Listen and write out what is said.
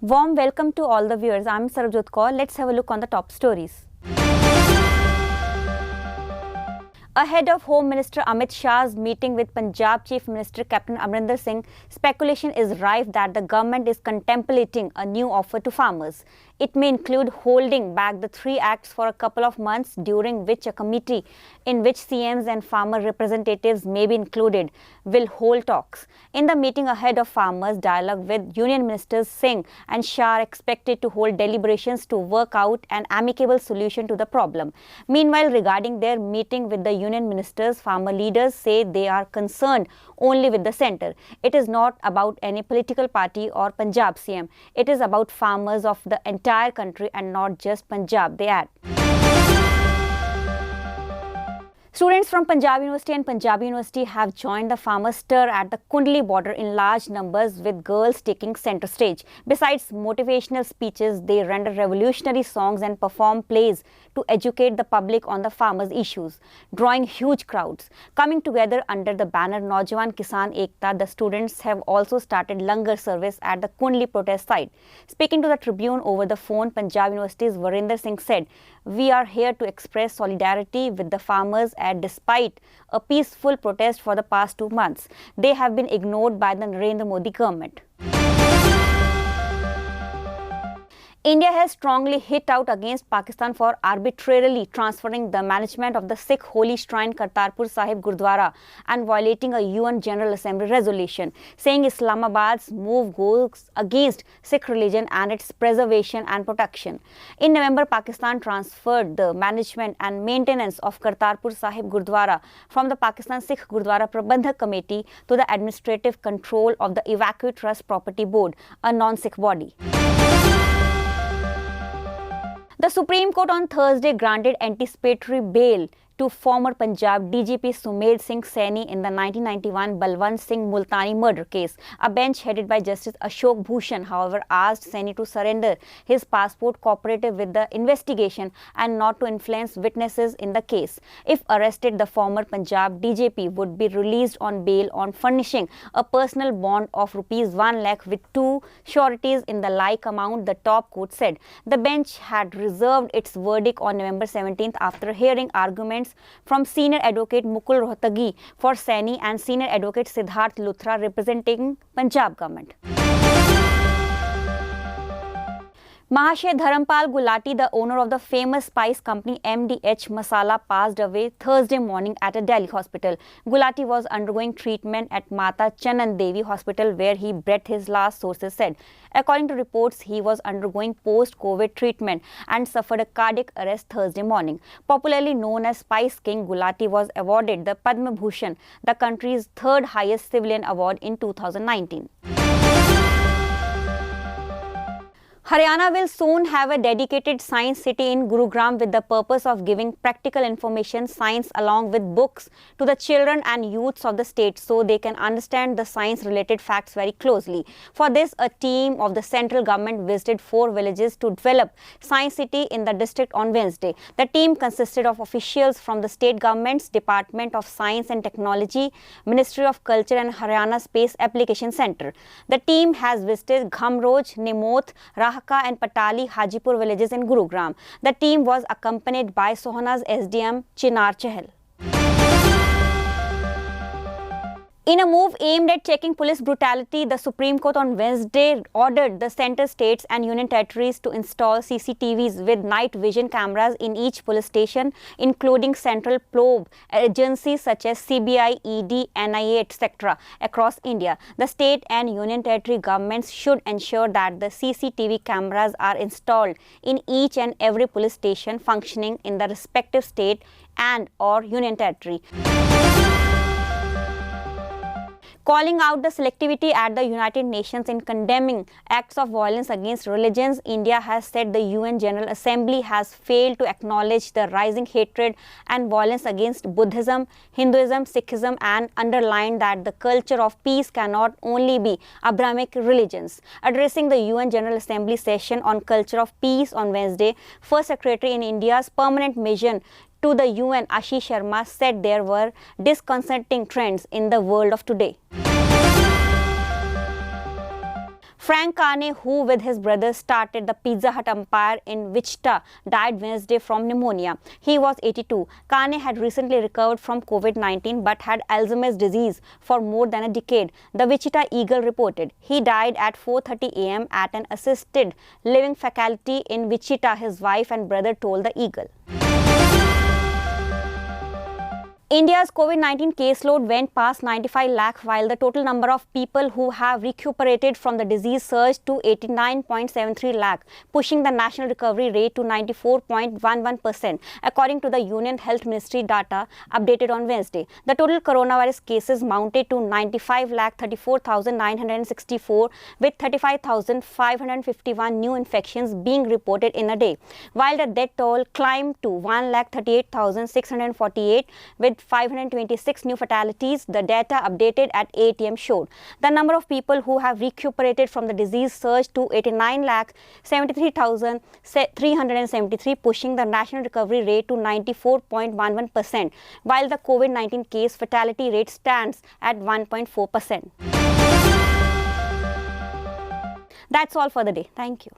Warm welcome to all the viewers. I'm Sarabjot Kaur. Let's have a look on the top stories. Ahead of Home Minister Amit Shah's meeting with Punjab Chief Minister Captain Amrinder Singh, speculation is rife that the government is contemplating a new offer to farmers. It may include holding back the three acts for a couple of months, during which a committee in which CMs and farmer representatives may be included will hold talks. In the meeting ahead of farmers' dialogue with Union Ministers Singh and Shah are expected to hold deliberations to work out an amicable solution to the problem. Meanwhile, regarding their meeting with the Union Ministers, farmer leaders say they are concerned only with the centre. It is not about any political party or Punjab CM. It is about farmers of the entire country and not just Punjab, they add. Students from Punjab University and Punjab University have joined the farmer stir at the Kundli border in large numbers, with girls taking centre stage. Besides motivational speeches, they render revolutionary songs and perform plays to educate the public on the farmers' issues, drawing huge crowds. Coming together under the banner Naujawan Kisan Ekta, the students have also started langar service at the Kundli protest site. Speaking to the Tribune over the phone, Punjab University's Varinder Singh said, "We are here to express solidarity with the farmers as despite a peaceful protest for the past 2 months, they have been ignored by the Narendra Modi government." India has strongly hit out against Pakistan for arbitrarily transferring the management of the Sikh holy shrine Kartarpur Sahib Gurdwara and violating a UN General Assembly resolution, saying Islamabad's move goes against Sikh religion and its preservation and protection. In November, Pakistan transferred the management and maintenance of Kartarpur Sahib Gurdwara from the Pakistan Sikh Gurdwara Prabandhak Committee to the administrative control of the Evacuee Trust Property Board, a non-Sikh body. The Supreme Court on Thursday granted anticipatory bail to former Punjab DGP Sumed Singh Saini in the 1991 Balwant Singh Multani murder case. A bench headed by Justice Ashok Bhushan, however, asked Saini to surrender his passport, cooperative with the investigation and not to influence witnesses in the case. If arrested, the former Punjab DGP would be released on bail on furnishing a personal bond of ₹1 lakh with 2 sureties in the like amount, the top court said. The bench had reserved its verdict on November 17th after hearing arguments from senior advocate Mukul Rohtagi for Saini and senior advocate Siddharth Luthra representing Punjab government. Mahashay Dharampal Gulati, the owner of the famous spice company MDH Masala, passed away Thursday morning at a Delhi hospital. Gulati was undergoing treatment at Mata Chanan Devi Hospital, where he breathed his last, sources said. According to reports, he was undergoing post-COVID treatment and suffered a cardiac arrest Thursday morning. Popularly known as Spice King, Gulati was awarded the Padma Bhushan, the country's third highest civilian award, in 2019. Haryana will soon have a dedicated science city in Gurugram with the purpose of giving practical information, science along with books to the children and youths of the state so they can understand the science-related facts very closely. For this, a team of the central government visited 4 villages to develop Science City in the district on Wednesday. The team consisted of officials from the state government's Department of Science and Technology, Ministry of Culture and Haryana Space Application Centre. The team has visited Ghamroj, Nimoth, Rahka and Patali Hajipur villages in Gurugram. The team was accompanied by Sohna's SDM Chinar Chahal. In a move aimed at checking police brutality, the Supreme Court on Wednesday ordered the centre states and union territories to install CCTVs with night vision cameras in each police station, including central probe agencies such as CBI, ED, NIA, etc. across India. The state and union territory governments should ensure that the CCTV cameras are installed in each and every police station functioning in the respective state and or union territory. Calling out the selectivity at the United Nations in condemning acts of violence against religions, India has said the UN General Assembly has failed to acknowledge the rising hatred and violence against Buddhism, Hinduism, Sikhism, and underlined that the culture of peace cannot only be Abrahamic religions. Addressing the UN General Assembly session on culture of peace on Wednesday, First Secretary in India's permanent mission to the UN, Ashish Sharma, said there were disconcerting trends in the world of today. Frank Carne, who with his brother started the Pizza Hut empire in Wichita, died Wednesday from pneumonia. He was 82. Carne had recently recovered from COVID-19 but had Alzheimer's disease for more than a decade, the Wichita Eagle reported. He died at 4:30 a.m. at an assisted living facility in Wichita, his wife and brother told the Eagle. India's COVID-19 caseload went past 95 lakh, while the total number of people who have recuperated from the disease surged to 89.73 lakh, pushing the national recovery rate to 94.11%, according to the Union Health Ministry data updated on Wednesday. The total coronavirus cases mounted to 95,34,964, with 35,551 new infections being reported in a day, while the death toll climbed to 1,38,648, with 526 new fatalities, the data updated at 8 am showed. The number of people who have recuperated from the disease surged to 89,73,373, pushing the national recovery rate to 94.11%, while the COVID-19 case fatality rate stands at 1.4%. That's all for the day. Thank you.